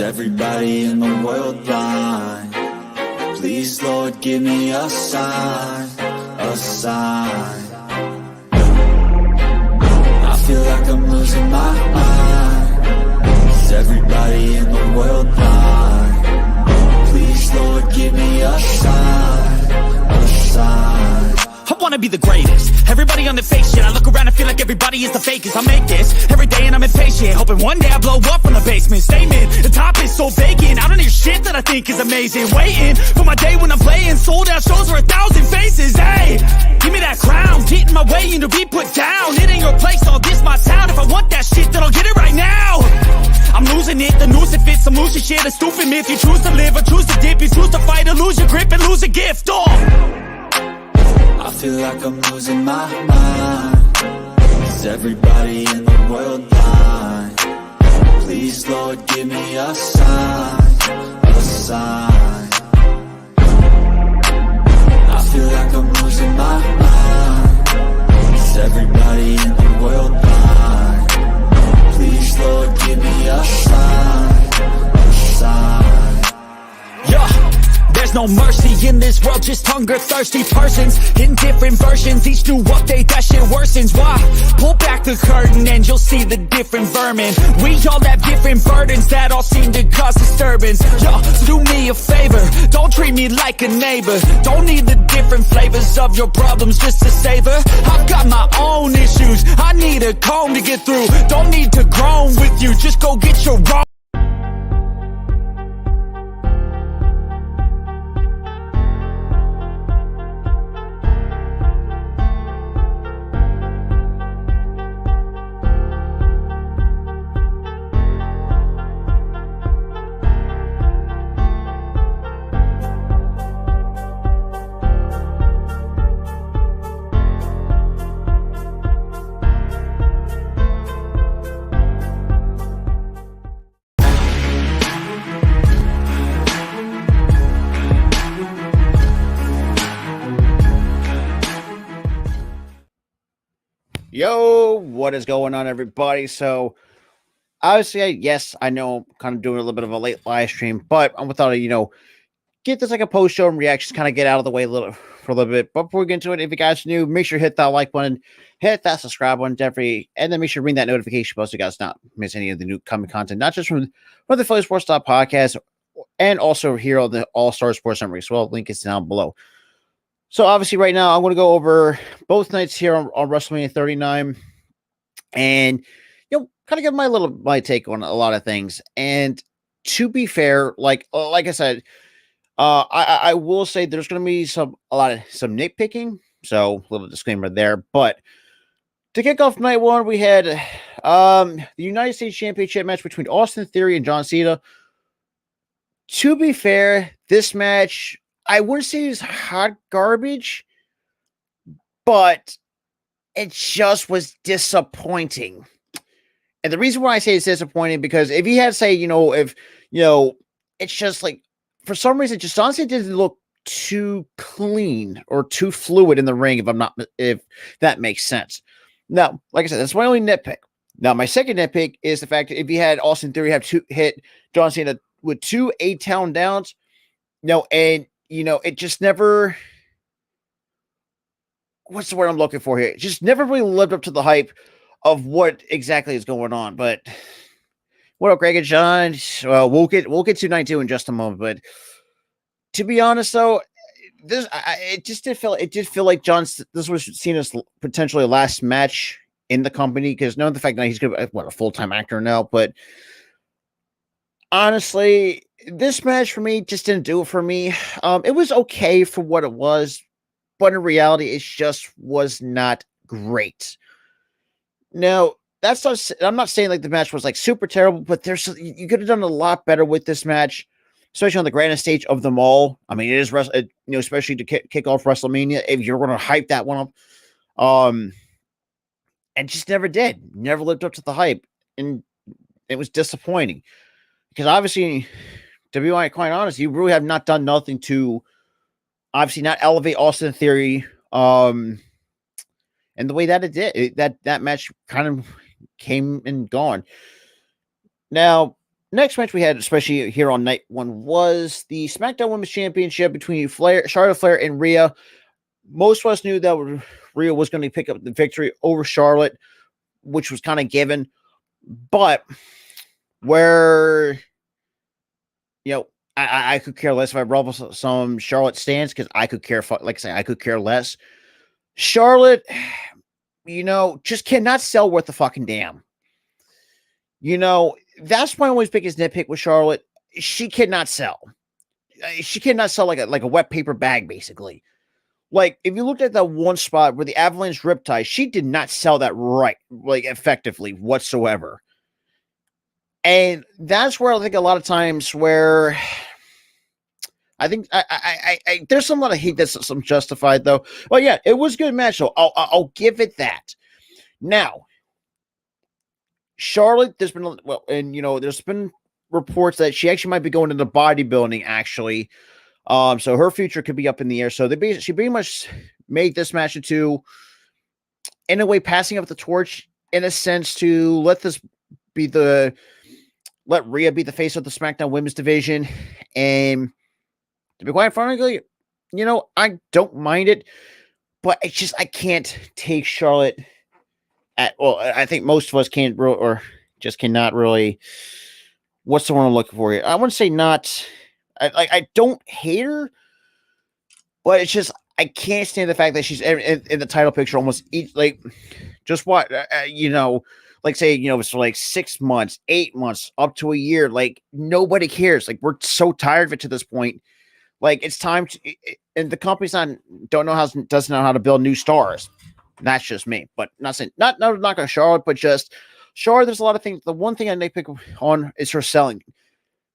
everybody in the world blind? Please, Lord, give me a sign, a sign. I feel like I'm losing my mind. Is everybody in the world blind? Please, Lord, give me a sign, a sign. I wanna be the greatest. Everybody on the fake shit. I look around and feel like everybody is the fakest. I make this every day and I'm impatient, hoping one day I blow up from the basement. Statement, the top is so vacant. I don't hear shit that I think is amazing. Waiting for my day when I'm playing sold out shows for 1,000 faces. Hey, give me that crown, get in my way and to be put down. It ain't your place, all this my town. If I want that shit, then I'll get it right now. I'm losing it, the noose it fits. I'm losing shit, a stupid myth. You choose to live or choose to dip. You choose to fight or lose your grip and lose a gift. I feel like I'm losing my mind. Is everybody in the world blind? Please, Lord, give me a sign, a sign. I feel like I'm losing my mind. Is everybody in the world blind? Please, Lord, give me a sign, a sign. Yeah. There's no mercy in this world, just hunger-thirsty persons in different versions. Each new update, that shit worsens. Why? Pull back the curtain and you'll see the different vermin. We all have different burdens that all seem to cause disturbance. Yo, so do me a favor, don't treat me like a neighbor. Don't need the different flavors of your problems just to savor. I've got my own issues, I need a comb to get through. Don't need to groan with you, just go get your own. Yo, what is going on, everybody? So, obviously, yes, I know I'm kind of doing a little bit of a late live stream, but I thought, get this like a post show and reactions, kind of get out of the way for a little bit. But before we get into it, if you guys are new, make sure to hit that like button, hit that subscribe button, definitely, and then make sure to ring that notification bell so you guys not miss any of the new coming content, not just from the Philly Sports Talk podcast, and also here on the All Star Sports Summary. So, link is down below. So, obviously, right now, I'm going to go over both nights here on WrestleMania 39 and, kind of give my take on a lot of things. And to be fair, like I said, I will say there's going to be some nitpicking. So, a little disclaimer there. But to kick off night one, we had the United States Championship match between Austin Theory and John Cena. To be fair, this match, I wouldn't say it's hot garbage, but it just was disappointing. And the reason why I say it's disappointing, because if he had it's just like, for some reason, just honestly didn't look too clean or too fluid in the ring, if that makes sense. Now, like I said, that's my only nitpick. Now, my second nitpick is the fact that if he had Austin Theory hit John Cena with 2 8-count downs, it just never, what's the word I'm looking for here? It just never really lived up to the hype of what exactly is going on. But what up, Greg and John? Well, we'll get to night 2 in just a moment. But to be honest, though, it did feel like this was seen as potentially last match in the company, because knowing the fact that he's a full-time actor now, but honestly, this match for me just didn't do it for me. It was okay for what it was, but in reality, it just was not great. Now, I'm not saying like the match was like super terrible, but you could have done a lot better with this match, especially on the grandest stage of them all. I mean, it is especially to kick off WrestleMania, if you're going to hype that one up, and just never lived up to the hype, and it was disappointing. Because obviously, to be quite honest, you really have not done nothing to obviously not elevate Austin Theory. And the way that it did, that match kind of came and gone. Now, next match we had, especially here on night one, was the SmackDown Women's Championship between Charlotte Flair and Rhea. Most of us knew that Rhea was going to pick up the victory over Charlotte, which was kind of given. But where, I could care less if I brought up some Charlotte stands, because I could care, like I say, I could care less. Charlotte, just cannot sell worth the fucking damn. That's my always biggest nitpick with Charlotte. She cannot sell. She cannot sell like a wet paper bag, basically. Like, if you looked at that one spot where the Avalanche Riptide, she did not sell that right, like, effectively whatsoever. And that's where I think a lot of times where I think I there's some lot of hate that's some justified, though. But yeah, it was a good match, so I'll give it that. Now, Charlotte, there's been reports that she actually might be going into bodybuilding, actually. So her future could be up in the air. So she pretty much made this match into, in a way, passing up the torch, in a sense, to let Rhea be the face of the SmackDown Women's Division. And to be quite frankly, I don't mind it, but it's just I can't take Charlotte I think most of us can't or just cannot really. What's the one I'm looking for here? I want to say not. I don't hate her, but it's just I can't stand the fact that she's in the title picture almost each, like, just what like, say, it's for like 6 months, 8 months, up to a year. Like, nobody cares. Like, we're so tired of it to this point. Like, it's time to, and the company's doesn't know how to build new stars. That's just me. But not gonna Charlotte, but just Charlotte. There's a lot of things. The one thing I nitpick on is her selling.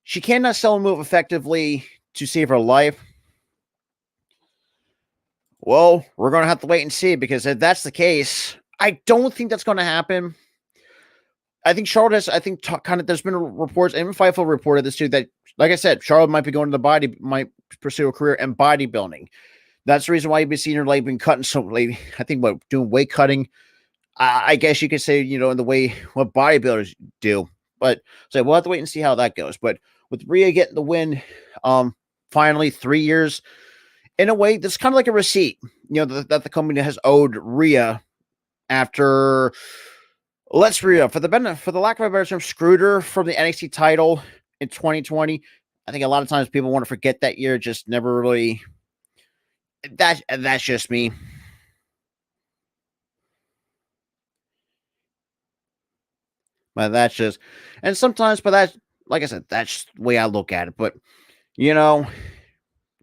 She cannot sell a move effectively to save her life. Well, we're going to have to wait and see, because if that's the case, I don't think that's going to happen. I think Charlotte has, there's been reports, and Fightful reported this too, that, like I said, Charlotte might be going to might pursue a career in bodybuilding. That's the reason why you've been seeing her lately, been cutting so late. I think doing weight cutting. I guess you could say, in the way what bodybuilders do. But so we'll have to wait and see how that goes. But with Rhea getting the win, finally 3 years, in a way, this is kind of like a receipt, that the company has owed Rhea after. Let's Rhea, for the lack of a better term, screwed her from the NXT title in 2020. I think a lot of times people want to forget that year, just never really. That's just me. But that's just, and sometimes, but that, like I said, that's the way I look at it. But well,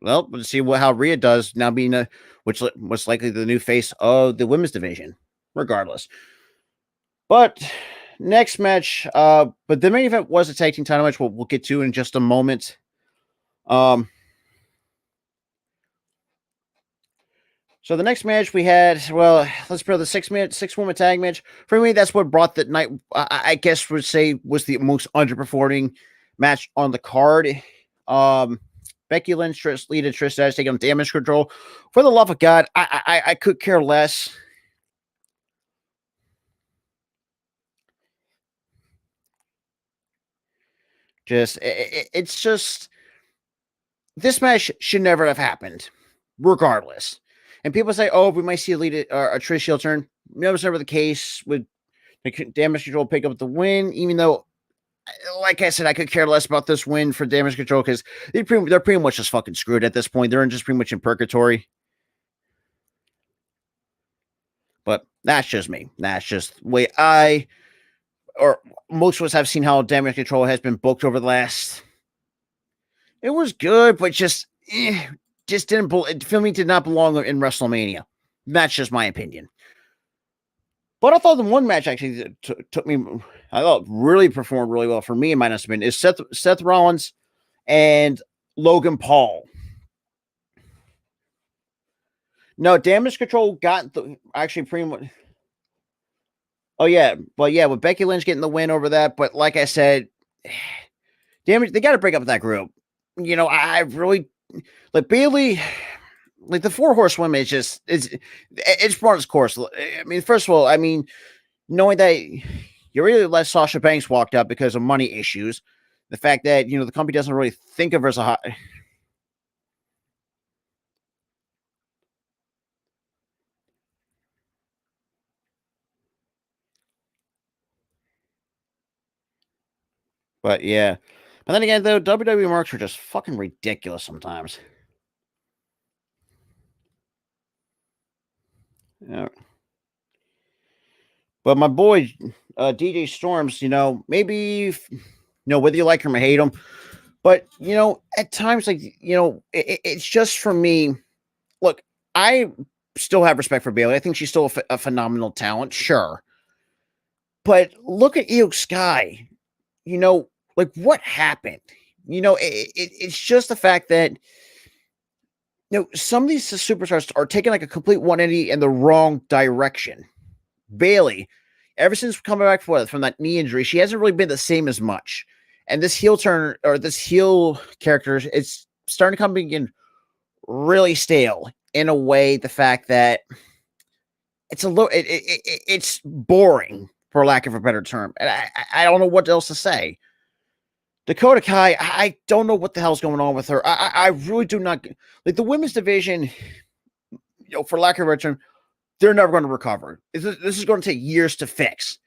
we'll see how Rhea does now, being which was likely the new face of the women's division, regardless. But next match, but the main event was a tag team title match. We'll get to in just a moment. So the next match we had, well, let's put the 6-woman tag match. For me, that's what brought the night, I guess would say, was the most underperforming match on the card. Becky Lynch, Lita, Trish Stratus taking on Damage Control. For the love of God, I could care less. It's just, this match should never have happened, regardless. And people say, "Oh, we might see a Trish heel turn." No, it's never the case. With Damage Control pick up the win, even though, like I said, I could care less about this win for Damage Control, because they're pretty much just fucking screwed at this point. They're just pretty much in purgatory. But that's just me. That's just the way or most of us have seen how Damage Control has been booked over the last. It was good, but just didn't feel me did not belong in WrestleMania. That's just my opinion. But I thought the one match actually took me, I thought really performed really well for me in my estimate, is Seth Rollins and Logan Paul. No, Damage Control got actually pretty much. Oh yeah, but yeah, with Becky Lynch getting the win over that. But like I said, Damage, they got to break up that group. I really like Bayley. Like, the 4 horsewomen is just it's run its course. I mean, first of all, knowing that you really let Sasha Banks walk out because of money issues, the fact that, the company doesn't really think of her as a hot. But yeah. But then again, though, WWE marks are just fucking ridiculous sometimes. Yeah. But my boy, DJ Storms, maybe, whether you like him or hate him, but, at times, like, it's just for me. Look, I still have respect for Bailey. I think she's still a phenomenal talent, sure. But look at Io Sky. Like, what happened? It's just the fact that, some of these superstars are taking like a complete 180 in the wrong direction. Bailey, ever since coming back from that knee injury, she hasn't really been the same as much. And this heel turn, or this heel character, it's starting to come again really stale in a way. The fact that it's a little, it's boring, for lack of a better term. And I don't know what else to say. Dakota Kai, I don't know what the hell's going on with her. I really do not like the women's division. For lack of a better term, they're never going to recover. This is going to take years to fix.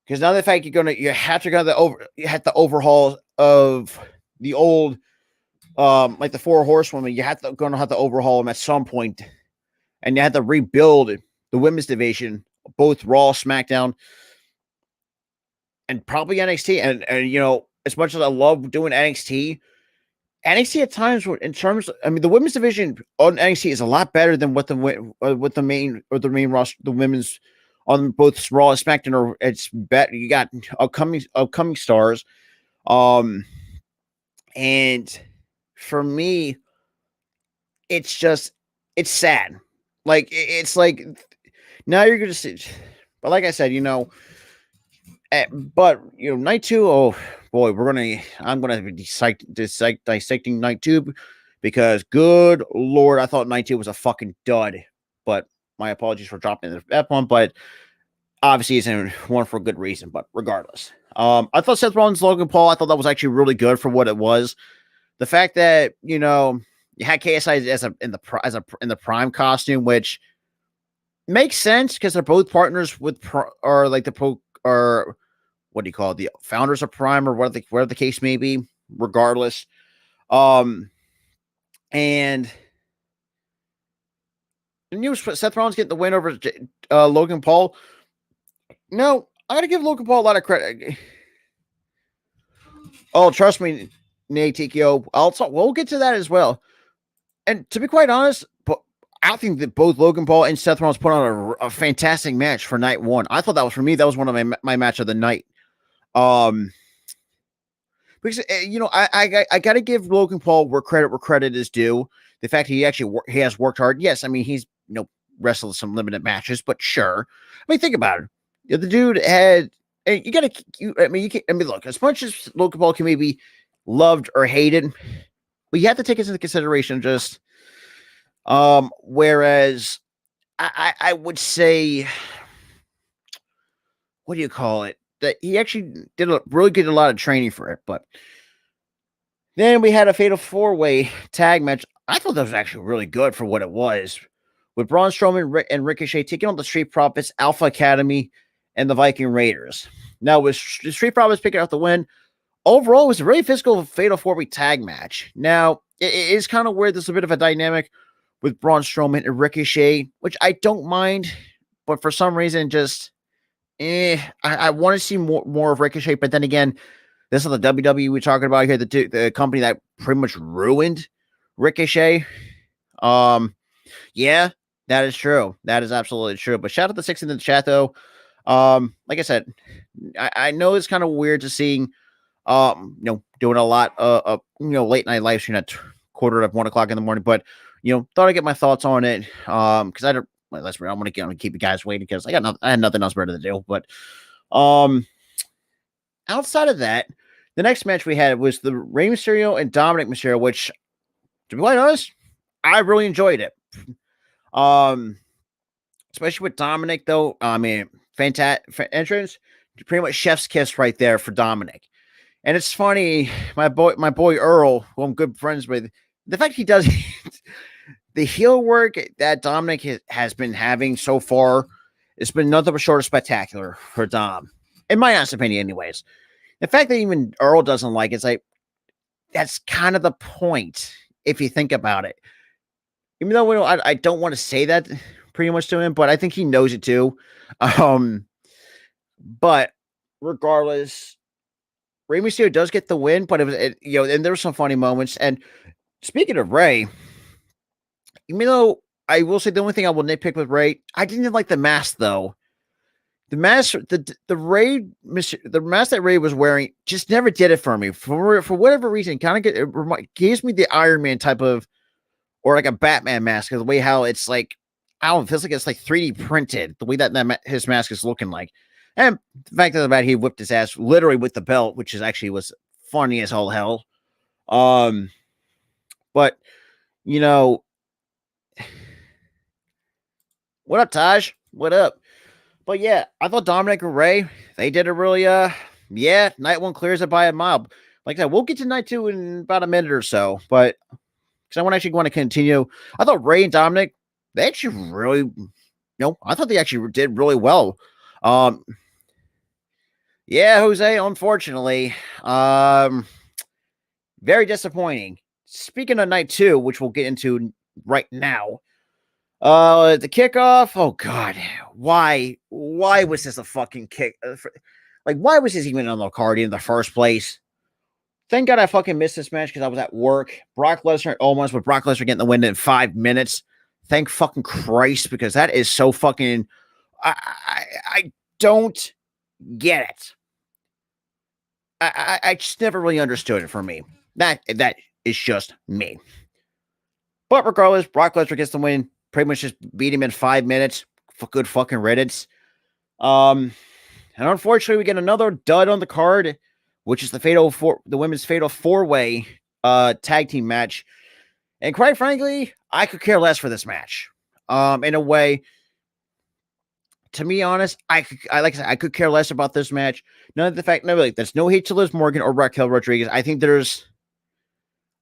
Because now the fact you have to go the overhaul of the old, like the four horsewomen. You going to have to overhaul them at some point, and you have to rebuild the women's division, both Raw, SmackDown, and probably NXT. And as much as I love doing NXT at times, in terms, the women's division on NXT is a lot better than what the main roster, the women's on both Raw and SmackDown are. It's better. You got upcoming stars, and for me, it's sad. Like it's like now you're gonna see, but like I said, but night 2, oh boy, I'm gonna be dissecting night 2 because good lord, I thought night 2 was a fucking dud. But my apologies for dropping that one, but obviously it's in one for a good reason. But regardless, I thought Seth Rollins, Logan Paul, I thought that was actually really good for what it was. The fact that you had KSI in the Prime costume, which makes sense because they're both partners with or like or what do you call it? The founders of Prime or whatever the case may be, regardless. And Seth Rollins getting the win over Logan Paul. No, I got to give Logan Paul a lot of credit. Oh, trust me, Nate TKO. We'll get to that as well. And to be quite honest, I think that both Logan Paul and Seth Rollins put on a fantastic match for night 1. I thought that was, for me, that was one of my match of the night. Because I got to give Logan Paul where credit is due. The fact he actually has worked hard. Yes, he's wrestled some limited matches, but sure. Think about it. The dude had. You got to. Look. As much as Logan Paul can maybe loved or hated, but you have to take into consideration just. Whereas I would say, what do you call it? That he actually did a lot of training for it. But then we had a fatal 4-way tag match. I thought that was actually really good for what it was, with Braun Strowman and Ricochet taking on the Street Profits, Alpha Academy, and the Viking Raiders. Now, with the Street Profits picking out the win, overall, it was a really physical fatal 4-way tag match. Now, it is kind of weird. There's a bit of a dynamic with Braun Strowman and Ricochet, which I don't mind, but for some reason, just I want to see more of Ricochet. But then again, this is the WWE we're talking about here, the company that pretty much ruined Ricochet. Yeah, that is true. That is absolutely true. But shout out to 6 in the chat though. Like I said, I know it's kind of weird to seeing, doing a lot of late night live stream at 1:15 in the morning, but thought I'd get my thoughts on it. Because I don't. I'm going to keep you guys waiting because I had nothing else better to do. But outside of that, the next match we had was the Rey Mysterio and Dominic Mysterio, which, to be quite honest, I really enjoyed it. Especially with Dominic, though. Fantastic entrance. Pretty much chef's kiss right there for Dominic. And it's funny, my boy Earl, who I'm good friends with, the fact he does the heel work that Dominic has been having so far, it's been nothing but short of spectacular for Dom, in my honest opinion, anyways. The fact that even Earl doesn't like it's like that's kind of the point if you think about it. Even though I don't want to say that pretty much to him, but I think he knows it too. Um, but regardless, Rey Mysterio does get the win, but and there were some funny moments. And speaking of Rey, even though I will say the only thing I will nitpick with Rey, I didn't like the mask though. The mask, the mask that Rey was wearing just never did it for me. For whatever reason, kind of gives me the Iron Man type of, or like a Batman mask, the way how it's like, I don't know, it feels like it's like 3D printed, the way that his mask is looking like. And the fact of the matter, he whipped his ass literally with the belt, which is actually was funny as all hell. But you know, what up, Taj? What up? But yeah, I thought Dominic and Rey, they did a really night one clears it by a mile. Like I said, we'll get to night two in about a minute or so, but because I want to continue. I thought Rey and Dominic, they actually really, I thought they actually did really well. Yeah, Jose, unfortunately, very disappointing. Speaking of night two, which we'll get into right now, the kickoff. Oh God, why was this a fucking kick? Like, why was this even on the card in the first place? Thank God I fucking missed this match because I was at work. Brock Lesnar almost, but Brock Lesnar getting the win in 5 minutes. Thank fucking Christ, because that is so fucking. I don't get it. I just never really understood it for me. That is just me. But regardless, Brock Lesnar gets the win. Pretty much just beat him in 5 minutes. For good fucking riddance. And unfortunately, we get another dud on the card, which is the women's fatal 4-way tag team match. And quite frankly, I could care less for this match. In a way, to be honest, I could care less about this match. There's no hate to Liz Morgan or Raquel Rodriguez. I think there's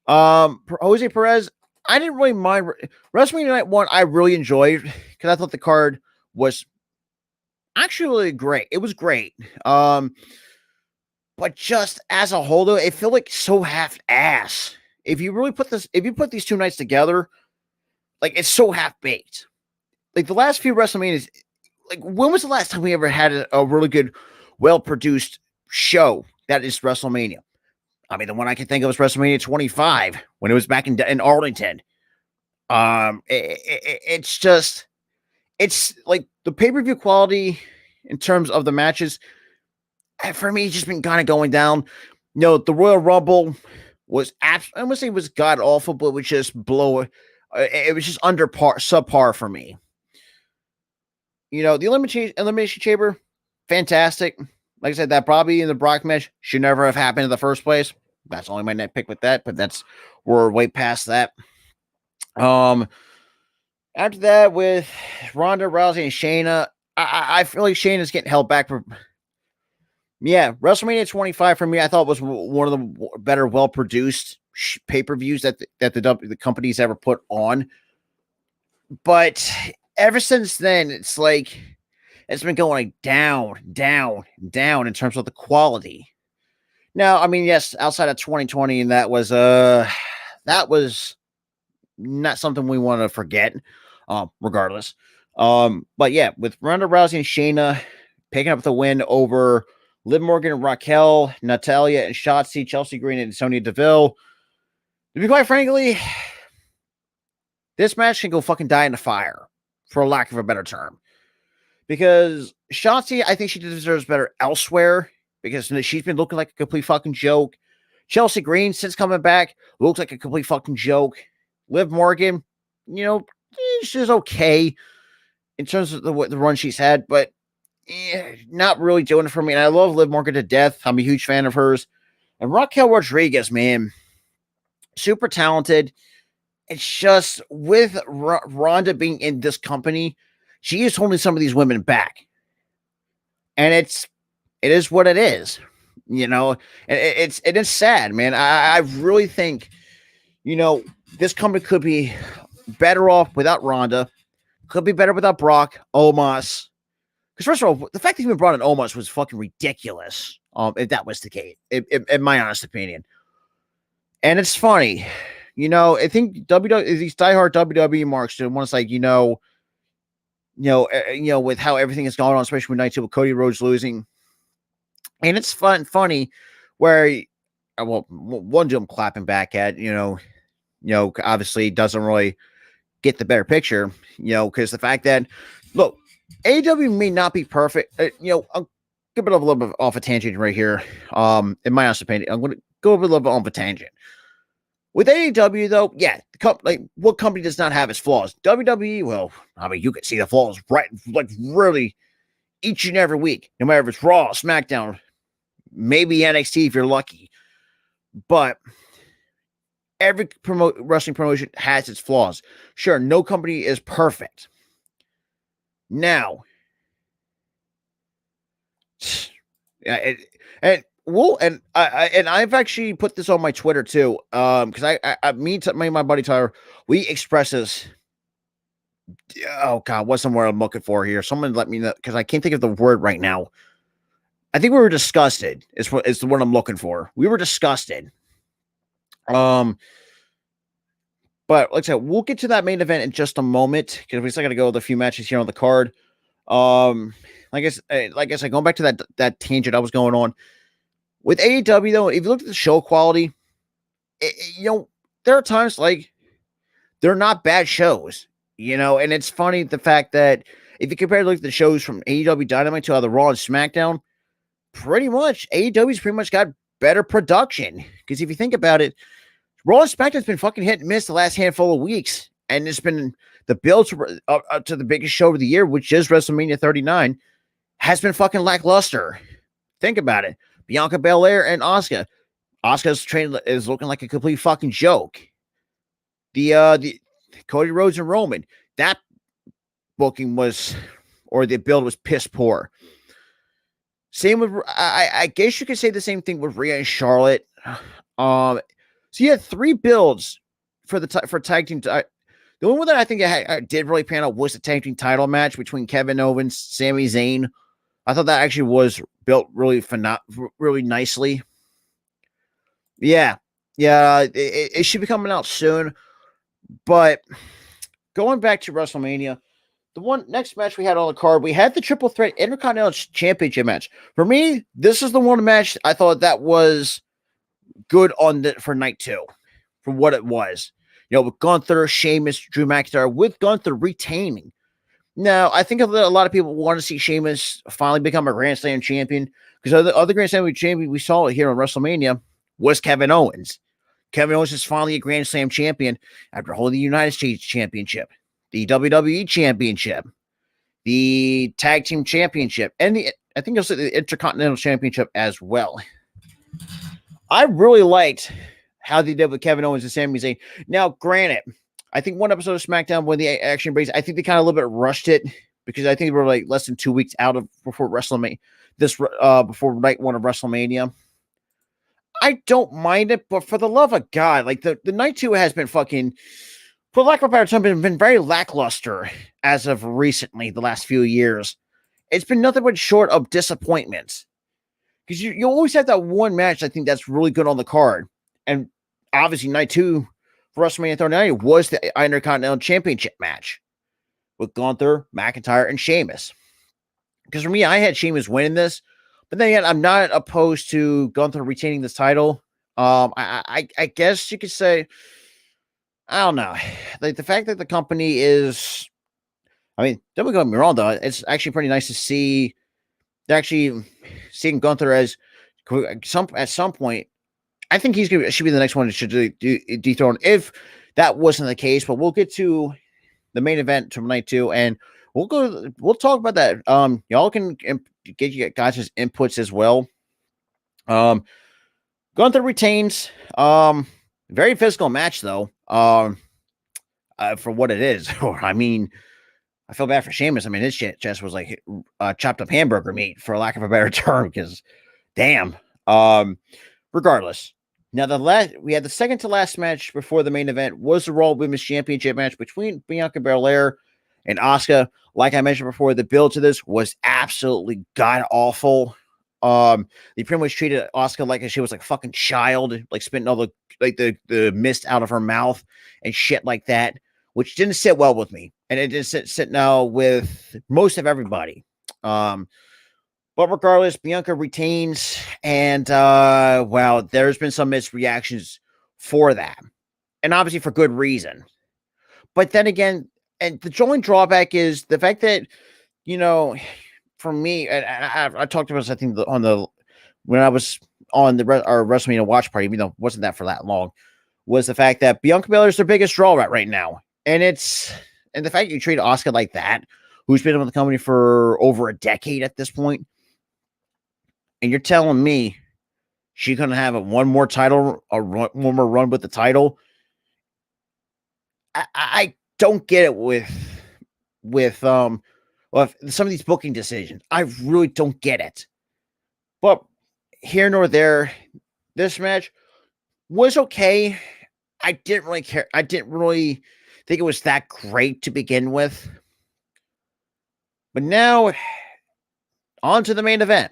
Jose Perez. I didn't really mind WrestleMania Night 1. I really enjoyed because I thought the card was actually great. It was great. But just as a whole, though, it felt like so half-ass. If you put these two nights together, like it's so half-baked. Like the last few WrestleManias, like when was the last time we ever had a really good, well-produced show that is WrestleMania? I mean, the one I can think of was WrestleMania 25 when it was back in Arlington. It's like the pay-per-view quality in terms of the matches, for me, just been kind of going down. The Royal Rumble was I wouldn't say it was god awful, but it was just it was just subpar for me. The elimination chamber, fantastic. Like I said, that probably in the Brock match should never have happened in the first place. That's only my nitpick with that, but we're way past that. After that, with Ronda Rousey and Shayna, I feel like Shayna's getting held back for. Yeah, WrestleMania 25 for me, I thought was one of the better, well-produced pay-per-views that the company's ever put on. But ever since then, it's like it's been going down in terms of the quality. Now, I mean, yes, outside of 2020, and that was not something we want to forget. Regardless, but yeah, with Ronda Rousey and Shayna picking up the win over Liv Morgan and Raquel, Natalya and Shotzi, Chelsea Green and Sonya Deville. To be quite frankly, this match can go fucking die in the fire, for lack of a better term. Because Shotzi, I think she deserves better elsewhere, because she's been looking like a complete fucking joke. Chelsea Green, since coming back, looks like a complete fucking joke. Liv Morgan, she's okay in terms of the run she's had, but not really doing it for me. And I love Liv Morgan to death. I'm a huge fan of hers. And Raquel Rodriguez, man, super talented. It's just with Ronda being in this company, she is holding some of these women back. And it is what it is. you know, and it's sad, man. I really think, you know, this company could be better off without Ronda, could be better without Brock, Omos. Because first of all, the fact that he even brought in Omos was fucking ridiculous. If that was the case, in my honest opinion. And it's funny, you know. I think these diehard WWE marks to ones like with how everything is going on, especially with night 2 with Cody Rhodes losing. And it's funny where, well, one dude I'm clapping back at, obviously doesn't really get the better picture, because the fact that, look, AEW may not be perfect. I'll get a little bit off a tangent right here. In my honest opinion, I'm going to go a little bit off a tangent. With AEW, though, yeah, what company does not have its flaws? WWE, well, I mean, you can see the flaws really each and every week, no matter if it's Raw, SmackDown, maybe NXT if you're lucky. But every wrestling promotion has its flaws. Sure, no company is perfect. Now, I've actually put this on my Twitter too, because me and my buddy Tyler, we express this. Oh God, what's the word I'm looking for here? Someone let me know, because I can't think of the word right now. I think we were disgusted. Is the word I'm looking for. We were disgusted. But like I said, we'll get to that main event in just a moment, because we still got to go with a few matches here on the card. Like I said, going back to that tangent I was going on with AEW, though, if you look at the show quality, there are times like they're not bad shows, and it's funny the fact that if you compare the shows from AEW Dynamite to the Raw and SmackDown, pretty much AEW's pretty much got better production. Because if you think about it, Raw and SmackDown's been fucking hit and miss the last handful of weeks, and it's been the build to the biggest show of the year, which is WrestleMania 39, has been fucking lackluster. Think about it. Bianca Belair and Asuka. Asuka's train is looking like a complete fucking joke. The Cody Rhodes and Roman, that booking the build was piss poor. Same with, I guess you could say the same thing with Rhea and Charlotte. So you had 3 builds for tag team. The only one that I think I did really pan out was the tag team title match between Kevin Owens, Sami Zayn. I thought that actually was built really really nicely. Yeah. It should be coming out soon. But going back to WrestleMania, the one next match we had on the card, we had the Triple Threat Intercontinental Championship match. For me, this is the one match I thought that was good for night 2, for what it was. With Gunther, Sheamus, Drew McIntyre, with Gunther retaining. Now, I think a lot of people want to see Sheamus finally become a Grand Slam champion, because the other Grand Slam champion we saw here on WrestleMania was Kevin Owens. Kevin Owens is finally a Grand Slam champion after holding the United States Championship, the WWE Championship, the Tag Team Championship, and I think also the Intercontinental Championship as well. I really liked how they did with Kevin Owens and Sami Zayn. Now, granted, I think one episode of SmackDown when the action breaks, I think they kind of a little bit rushed it, because I think they were like less than 2 weeks out before WrestleMania, before night 1 of WrestleMania. I don't mind it, but for the love of God, like the night 2 has been fucking, for lack of a better term, been very lackluster as of recently, the last few years. It's been nothing but short of disappointments. Because you always have that one match I think that's really good on the card. And obviously night 2 for WrestleMania 39 was the Intercontinental Championship match with Gunther, McIntyre, and Sheamus. Because for me, I had Sheamus winning this, but then again, I'm not opposed to Gunther retaining this title. I guess you could say, I don't know, like the fact that the company is, I mean, don't get me wrong though, it's actually pretty nice to see. They're actually seeing Gunther as at some point. I think should be the next one that should dethrone, if that wasn't the case. But we'll get to the main event from night 2, and we'll talk about that. Y'all can get you guys' inputs as well. Gunther retains. Very physical match though. For what it is. I mean, I feel bad for Sheamus. I mean, his chest was like chopped up hamburger meat, for lack of a better term, because damn. Regardless, now we had the second to last match before the main event was the Raw Women's Championship match between Bianca Belair and Asuka. Like I mentioned before, the build to this was absolutely god awful. They pretty much treated Asuka like she was like a fucking child, like spitting all the mist out of her mouth and shit like that, which didn't sit well with me, and it didn't sit now with most of everybody. But regardless, Bianca retains, and wow, there's been some mixed reactions for that, and obviously for good reason. But then again, and the only drawback is the fact that, for me, and I talked about this, I think, when I was on our WrestleMania watch party, even though it wasn't that for that long, was the fact that Bianca Belair is their biggest draw right now, and the fact that you treat Asuka like that, who's been with the company for over a decade at this point, and you're telling me she's gonna have one more run with the title. I don't get it with some of these booking decisions. I really don't get it. But here nor there, this match was okay. I didn't really care. I didn't really think it was that great to begin with. But now, on to the main event.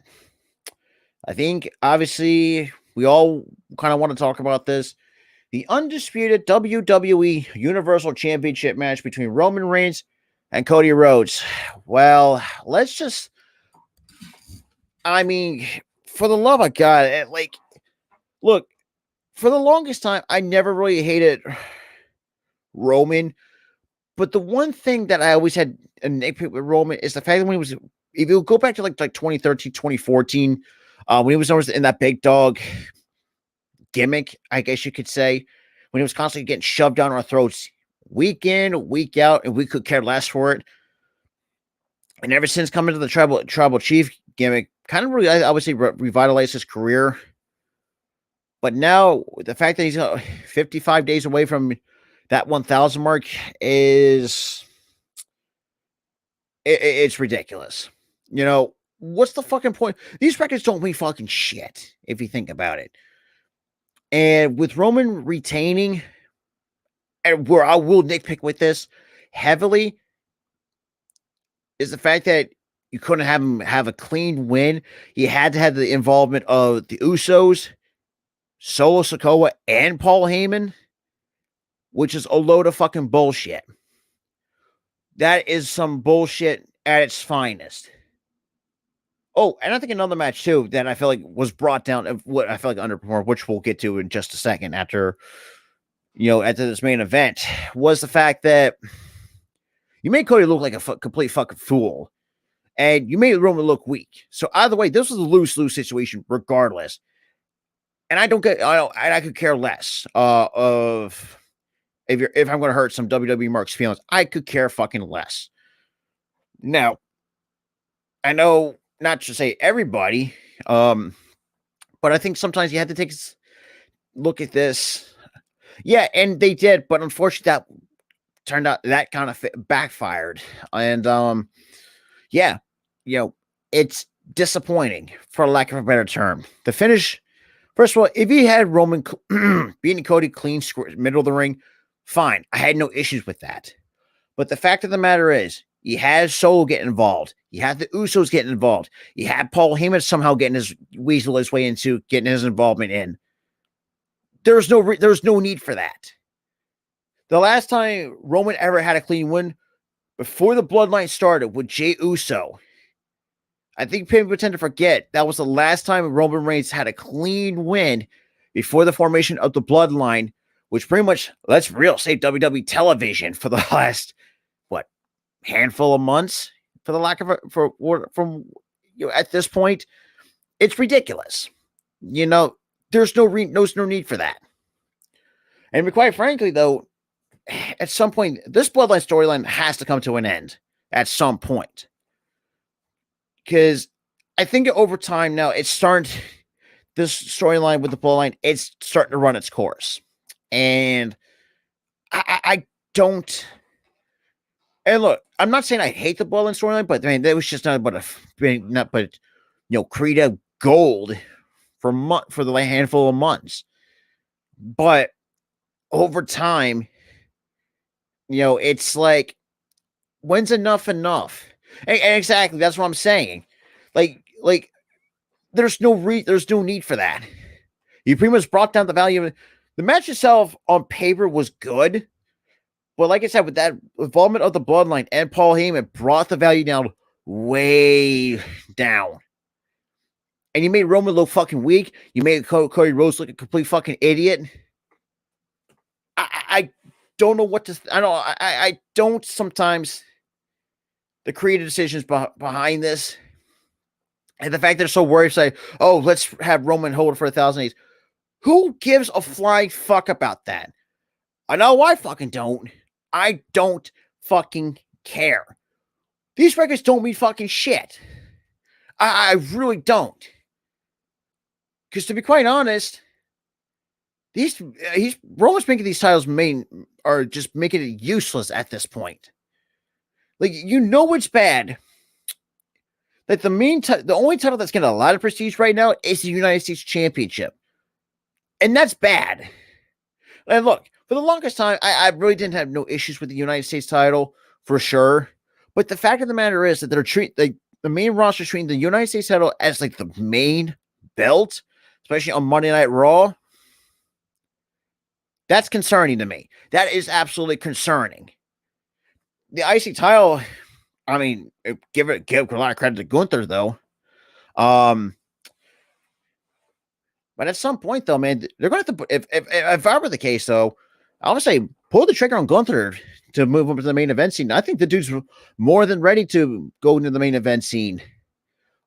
I think, obviously, we all kind of want to talk about this. The undisputed WWE Universal Championship match between Roman Reigns and Cody Rhodes. Well, for the love of God, look, for the longest time, I never really hated Roman, but the one thing that I always had a nitpick with Roman is the fact that if you go back to like 2013, 2014, when he was always in that big dog gimmick, I guess you could say, when he was constantly getting shoved down our throats week in, week out, and we could care less for it. And ever since coming to the tribal chief gimmick, kind of really, I would say, revitalized his career. But now, the fact that he's 55 days away from that 1,000 mark it's ridiculous. What's the fucking point? These records don't mean fucking shit, if you think about it. And with Roman retaining, and where I will nitpick with this heavily, is the fact that you couldn't have him have a clean win. He had to have the involvement of the Usos, Solo Sikoa, and Paul Heyman, which is a load of fucking bullshit. That is some bullshit at its finest. Oh, and I think another match too that I feel like was brought down, of what I feel like underperformed, which we'll get to in just a second after this main event, was the fact that you made Cody look like a complete fucking fool, and you made Roman look weak. So either way, this was a lose-lose situation, regardless. And I could care less of if I'm going to hurt some WWE Mark's feelings. I could care fucking less. Now, I know not to say everybody, but I think sometimes you have to take a look at this. Yeah, and they did, but unfortunately, that turned out that kind of backfired, and it's disappointing, for lack of a better term. The finish, first of all, if he had Roman beating Cody clean, middle of the ring, fine, I had no issues with that. But the fact of the matter is, you had Solo get involved. You had the Usos getting involved. You had Paul Heyman somehow getting his way into getting his involvement in. There's no need for that. The last time Roman ever had a clean win, before the Bloodline started with Jey Uso, I think people tend to forget that was the last time Roman Reigns had a clean win before the formation of the Bloodline, which pretty much, let's saved WWE television for the last handful of months, for the lack of at this point. It's ridiculous. There's no need for that. And quite frankly, though, at some point, this Bloodline storyline has to come to an end at some point. Because I think over time now, this storyline with the Bloodline, it's starting to run its course. And I don't. And look, I'm not saying I hate the Bloodline storyline, but that was just nothing but Creed of gold for the handful of months. But over time, it's like, when's enough? And exactly, that's what I'm saying. Like there's no need for that. You pretty much brought down the value of it. The match itself on paper was good, but like I said, with that involvement of the Bloodline and Paul Heyman, brought the value down way down. And you made Roman look fucking weak. You made Cody Rhodes look a complete fucking idiot. I don't know what to. I don't sometimes. The creative decisions behind this, and the fact they're so worried, say, "Oh, let's have Roman hold it for 1,000 days." Who gives a flying fuck about that? I know I fucking don't. I don't fucking care. These records don't mean fucking shit. I really don't. Because to be quite honest, Roman's making these titles are just making it useless at this point. Like, it's bad. Like, the only title that's getting a lot of prestige right now is the United States Championship. And that's bad. And look, for the longest time, I really didn't have no issues with the United States title, for sure. But the fact of the matter is that the main roster treating the United States title as like the main belt, especially on Monday Night Raw. That's concerning to me. That is absolutely concerning. The IC title, I mean, give a lot of credit to Gunther, though. But at some point, though, man, they're going to have to. If I were the case, though, I would say pull the trigger on Gunther to move up to the main event scene. I think the dude's more than ready to go into the main event scene.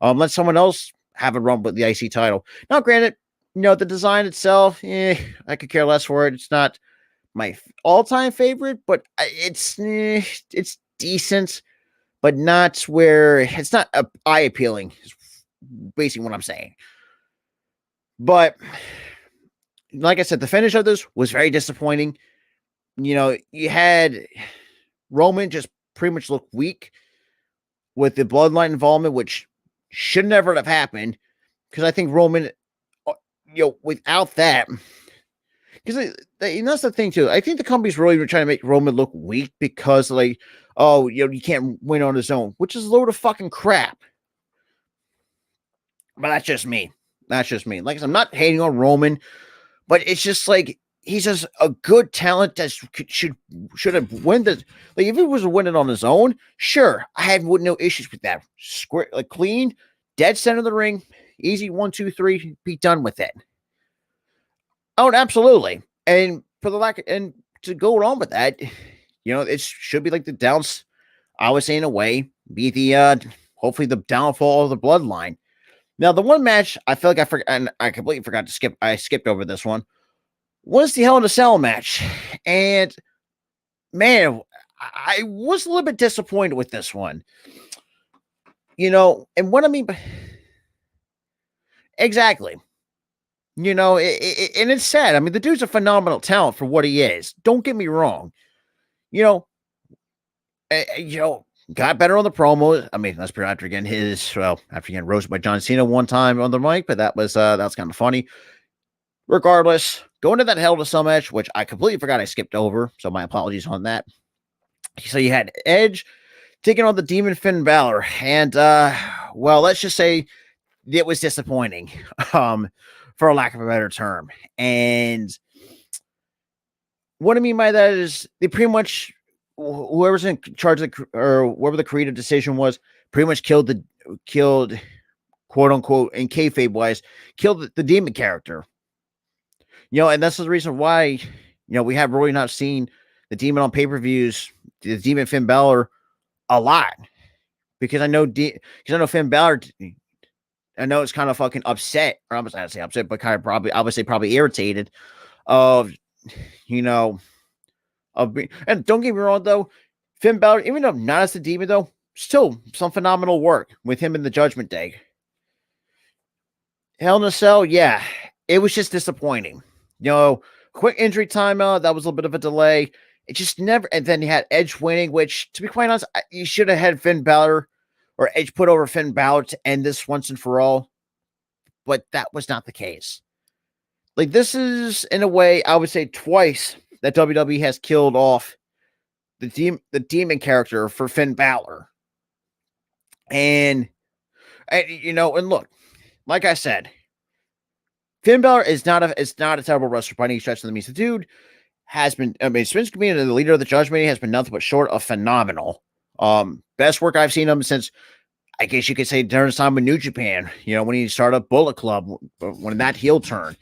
Let someone else have a run with the IC title. Now, granted, the design itself, I could care less for it. It's not my all-time favorite, but it's decent, but not where it's not eye-appealing. Is basically what I'm saying. But like I said, the finish of this was very disappointing. You had Roman just pretty much look weak with the Bloodline involvement, which should never have happened. Because I think Roman, without that, because that's the thing too. I think the company's really trying to make Roman look weak because, like, you can't win on his own, which is a load of fucking crap. But that's just me. Like I said, I'm not hating on Roman, but it's just like he's just a good talent that should have won the. Like, if he was winning on his own, sure, I had no issues with that. Square, like, clean, dead center of the ring, easy 1, 2, 3, be done with it. Oh, absolutely. And to go on with that, it should be like the downs. I would say, in a way, be the hopefully the downfall of the Bloodline. Now, the one match I feel like I forgot, and I completely forgot to skip. I skipped over this one. Was the Hell in a Cell match, and man, I was a little bit disappointed with this one. And what I mean by exactly. And it's sad. I mean, the dude's a phenomenal talent for what he is. Don't get me wrong. Got better on the promos. I mean, that's pretty after getting roasted by John Cena one time on the mic, but that was kind of funny. Regardless, going to that Hell in a Cell match, which I completely forgot I skipped over, so my apologies on that. So you had Edge taking on the Demon Finn Balor, and let's just say it was disappointing, for lack of a better term. And what I mean by that is they pretty much, whoever's in charge of or whatever the creative decision was, pretty much killed quote unquote, in kayfabe wise, killed the Demon character. And that's the reason why, we have really not seen the Demon on pay-per-views, the Demon Finn Balor, a lot. Because I know Finn Balor, I know it's kind of fucking upset, or I'm not going to say upset, but kind of probably irritated of, and don't get me wrong, though, Finn Balor, even though not as the Demon, though, still some phenomenal work with him in the Judgment Day. Hell in a Cell, yeah, it was just disappointing. Quick injury timeout, that was a little bit of a delay. It just never, and then you had Edge winning, which, to be quite honest, you should have had Finn Balor or Edge put over Finn Balor to end this once and for all. but that was not the case. Like, this is, in a way, I would say twice that WWE has killed off the demon character for Finn Balor. And and look, like I said, Finn Balor is not a terrible wrestler by any stretch of the means. The dude has been, since being the leader of the Judgment Day, has been nothing but short of phenomenal. Best work I've seen him since, I guess you could say, during his time with New Japan. When he started Bullet Club, when that heel turn,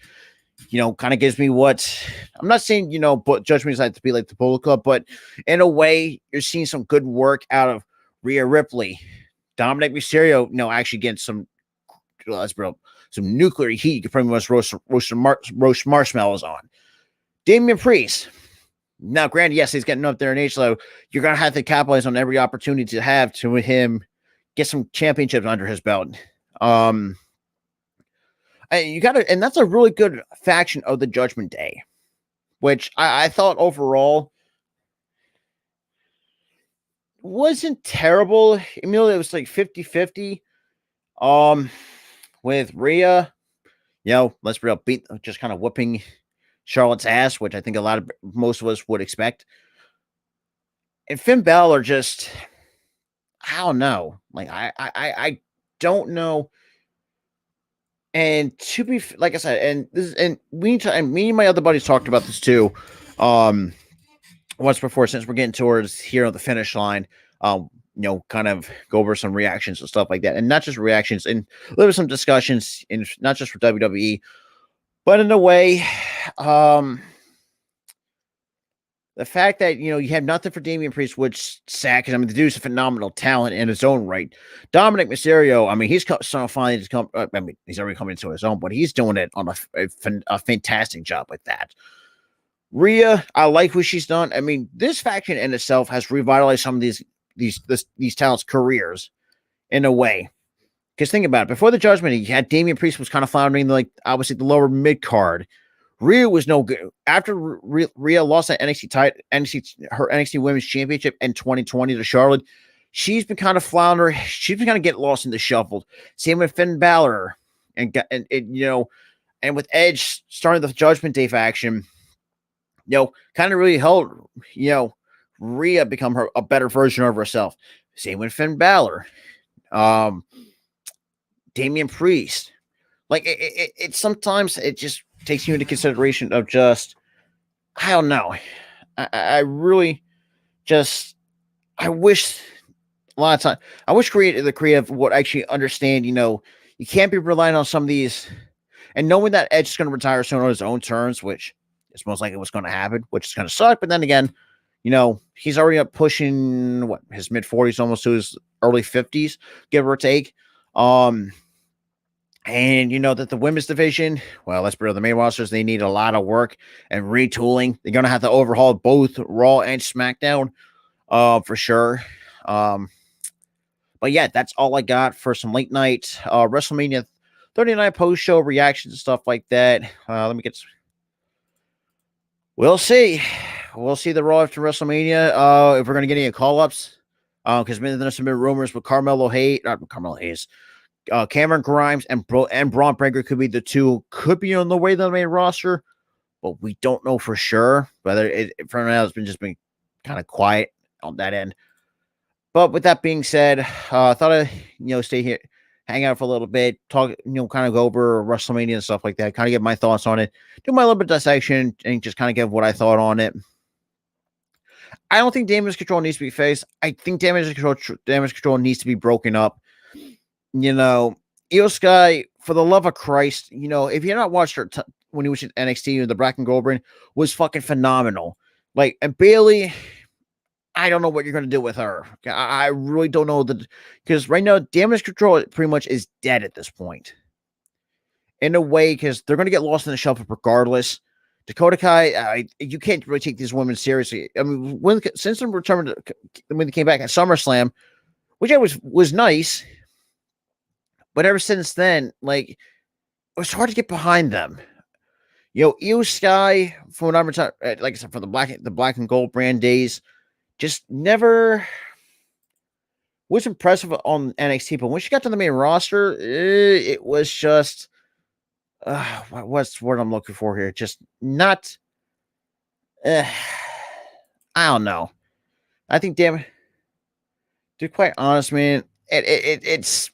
kind of gives me what I'm not saying, but Judgment Day to be like the Bullet Club, but in a way, you're seeing some good work out of Rhea Ripley, Dominic Mysterio. Actually getting some nuclear heat. You can pretty much roast marshmallows on. Damian Priest. Now, granted, yes, he's getting up there in age, so you're gonna have to capitalize on every opportunity to have to him get some championships under his belt. And that's a really good faction of the Judgment Day, which I thought overall wasn't terrible. It was like 50-50. With Rhea, let's be real, just kind of whooping Charlotte's ass, which I think most of us would expect. And Finn Balor just, I don't know. Like, I don't know. And to be, like I said, and me and my other buddies talked about this too. Once before, since we're getting towards here on the finish line, kind of go over some reactions and stuff like that. And not just reactions, and a little some discussions, in not just for WWE, but in a way, the fact that, you have nothing for Damian Priest, which sad, because the dude's a phenomenal talent in his own right. Dominic Mysterio, he's finally come. He's already coming into his own, but he's doing it on a fantastic job with that. Rhea, I like what she's done. This faction in itself has revitalized some of these talents' careers in a way. Because think about it, before the Judgment, you had Damian Priest was kind of floundering, like, obviously the lower mid card. Rhea was no good. After Rhea lost that her NXT Women's Championship in 2020 to Charlotte, she's been kind of floundering. She's been kind of getting lost in the shuffle. Same with Finn Balor, and with Edge starting the Judgment Day faction, kind of really helped, Rhea become a better version of herself. Same with Finn Balor, Damian Priest. Like, it sometimes it just takes you into consideration of just, I don't know. I really just, I wish a lot of time, I wish the creative would actually understand, you can't be relying on some of these, and knowing that Edge is going to retire soon on his own terms, which is most likely what's going to happen, which is going to suck. But then again, he's already up pushing his mid 40s, almost to his early 50s, give or take. And that the women's division, well, let's be real, the main rosters, they need a lot of work and retooling. They're going to have to overhaul both Raw and SmackDown, for sure. But yeah, that's all I got for some late night WrestleMania 39 post-show reactions and stuff like that. Let me get We'll see. We'll see the Raw after WrestleMania. If we're going to get any call-ups. Because there's some rumors with Cameron Grimes and Braun Breaker could be the two, could be on the way to the main roster, but we don't know for sure. Whether for now it's been kind of quiet on that end. But with that being said, I thought I'd stay here, hang out for a little bit, talk, kind of go over WrestleMania and stuff like that, kind of get my thoughts on it, do my little bit of dissection, and just kind of give what I thought on it. I don't think Damage Control needs to be faced. I think Damage Control needs to be broken up. Io Sky, for the love of Christ, if you're not watched her when he was in NXT, the Black and Gold brand was fucking phenomenal. Like, and Bayley, I don't know what you're going to do with her. I really don't know, because right now Damage Control pretty much is dead at this point. In a way, because they're going to get lost in the shuffle regardless. Dakota Kai, you can't really take these women seriously. Since the return when they came back at SummerSlam, which was nice. But ever since then, like, it was hard to get behind them. Io Sky, from what I'm like I said, from the Black and Gold brand days, just never was impressive on NXT. But when she got to the main roster, it was just what's the word I'm looking for here? Just not. Uh, I don't know. I think, damn, to be quite honest, man, it's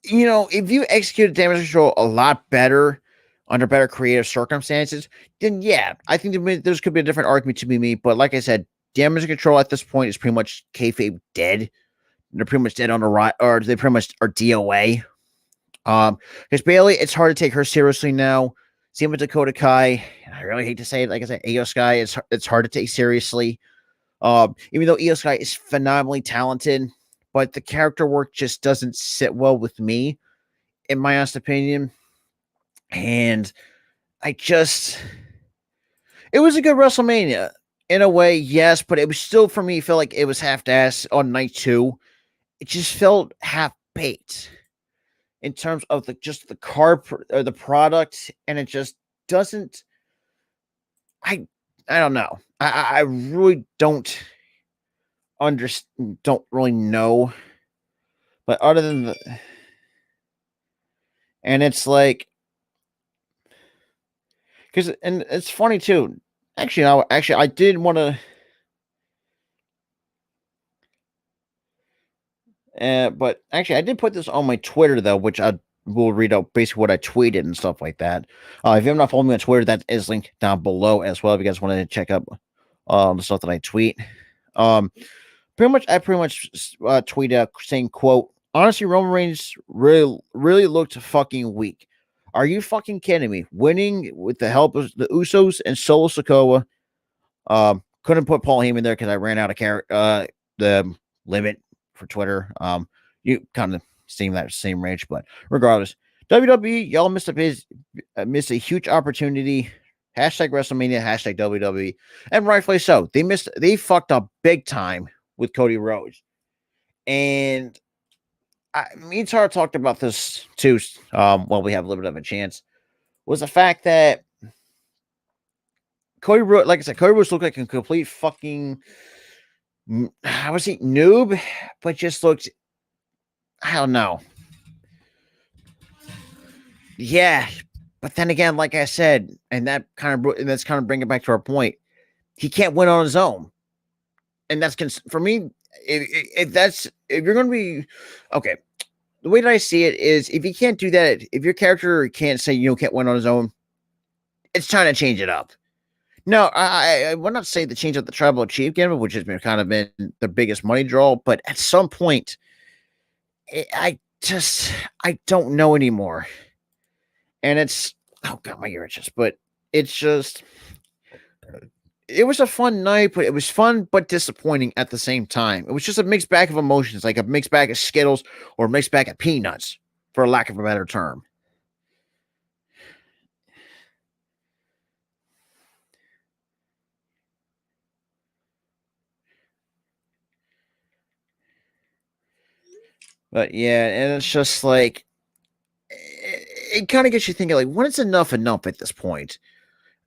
if you executed damage control a lot better under better creative circumstances, then yeah, I think there's could be a different argument to be made. But like I said, damage control at this point is pretty much kayfabe dead. They're pretty much dead on the right, or they pretty much are DOA. Because Bailey, it's hard to take her seriously now. Same with Dakota Kai. I really hate to say it. Like I said, Io Sky, it's hard to take seriously. Even though Io Sky is phenomenally talented, but the character work just doesn't sit well with me, in my honest opinion. And it was a good WrestleMania in a way, yes, but it was still, for me, felt like it was half-assed on night 2. It just felt half-baked in terms of the card or the product, and it just doesn't. I don't know. I really don't don't really know. But other than and it's like, and it's funny too. Actually, I did want to. But actually, I did put this on my Twitter though, which I will read out basically what I tweeted and stuff like that. If you have not followed me on Twitter, that is linked down below as well. If you guys want to check out the stuff that I tweet, I pretty much tweeted saying, "quote Honestly, Roman Reigns really looked fucking weak. Are you fucking kidding me? Winning with the help of the Usos and Solo Sikoa. Couldn't put Paul Heyman there because I ran out of the limit for Twitter. You kind of seem that same range, but regardless, WWE, y'all missed a huge opportunity. Hashtag WrestleMania, hashtag WWE, and rightfully so. They fucked up big time with Cody Rhodes, and me and Tara talked about this too. While we have a little bit of a chance, was the fact that Cody Rhodes, like I said, Cody Rhodes looked like a complete fucking, how was he, noob, but just looked, I don't know. Yeah, but then again, like I said, and that's kind of bringing it back to our point. He can't win on his own, and that's for me. If you're going to be okay, the way that I see it is, if you can't do that, if your character can't say can't win on his own, it's time to change it up. No, I would not say the change of the Tribal Chief gimmick, which has been kind of been the biggest money draw, but at some point, I don't know anymore. And it's, oh God, my ear itches, but it's just, it was a fun night, but it was fun but disappointing at the same time. It was just a mixed bag of emotions, like a mixed bag of Skittles or a mixed bag of peanuts, for lack of a better term. But yeah, and it's just like, it kind of gets you thinking, like, when is enough at this point?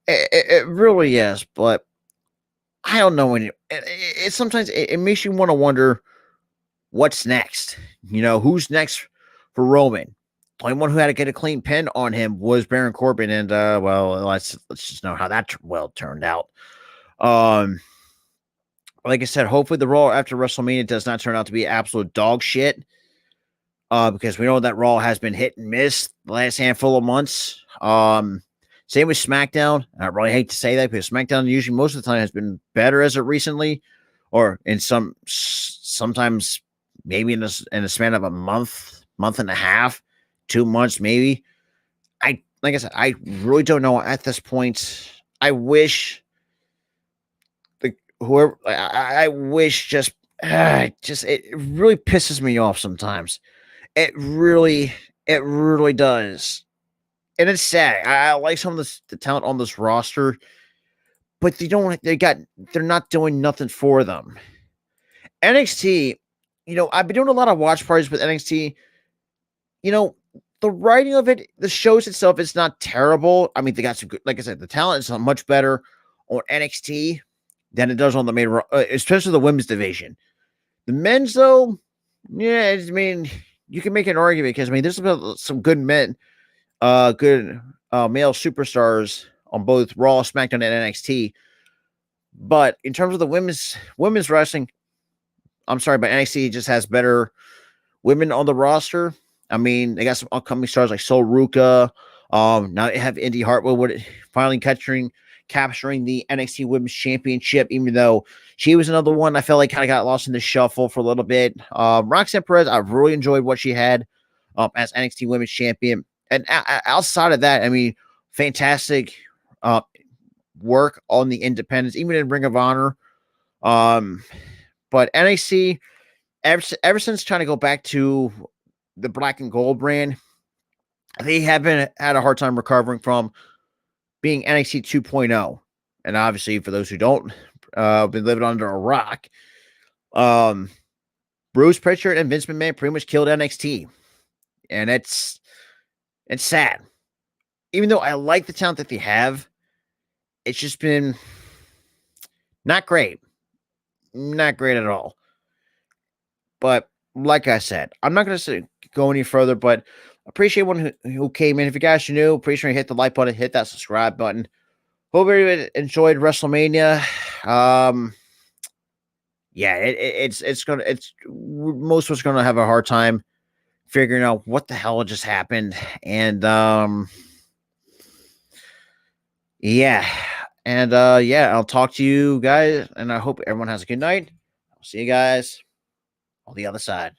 It really is, but I don't know. Sometimes it makes you want to wonder what's next. Who's next for Roman? The only one who had to get a clean pin on him was Baron Corbin, and well, let's just know how that turned out. Like I said, hopefully the Raw after WrestleMania does not turn out to be absolute dog shit. Because we know that Raw has been hit and miss the last handful of months. Same with SmackDown. I really hate to say that, because SmackDown usually most of the time has been better as of recently, or in sometimes maybe in the span of a month and a half, 2 months maybe. Like I said, I really don't know at this point. I wish I wish just it really pisses me off sometimes. It really does. And it's sad. I like some of the talent on this roster, but they're not doing nothing for them. NXT, I've been doing a lot of watch parties with NXT. The writing of it, the shows itself is not terrible. I mean, they got some good, like I said, the talent is much better on NXT than it does on the main, especially the women's division. The men's, though, yeah, I mean, you can make an argument, because, I mean, there's some good men good male superstars on both Raw, SmackDown, and NXT. But in terms of the women's wrestling, I'm sorry, but NXT just has better women on the roster. I mean, they got some upcoming stars like Sol Ruka. Now they have Indy Hartwell finally capturing the NXT Women's Championship, even though she was another one I felt like kind of got lost in the shuffle for a little bit. Roxanne Perez, I really enjoyed what she had as NXT Women's Champion. And outside of that, I mean, fantastic work on the independents, even in Ring of Honor. But NXT, ever since trying to go back to the black and gold brand, they have had a hard time recovering from being NXT 2.0. And obviously, for those who don't been living under a rock, Bruce Pritchard and Vince McMahon pretty much killed NXT. And it's sad. Even though I like the talent that they have, it's just been not great. Not great at all. But like I said, I'm not going to go any further, but appreciate everyone who came in. If you guys are new, appreciate you hit the like button, hit that subscribe button. Hope everyone enjoyed WrestleMania. Yeah, it's most of us gonna have a hard time figuring out what the hell just happened. And yeah. And yeah, I'll talk to you guys, and I hope everyone has a good night. I'll see you guys on the other side.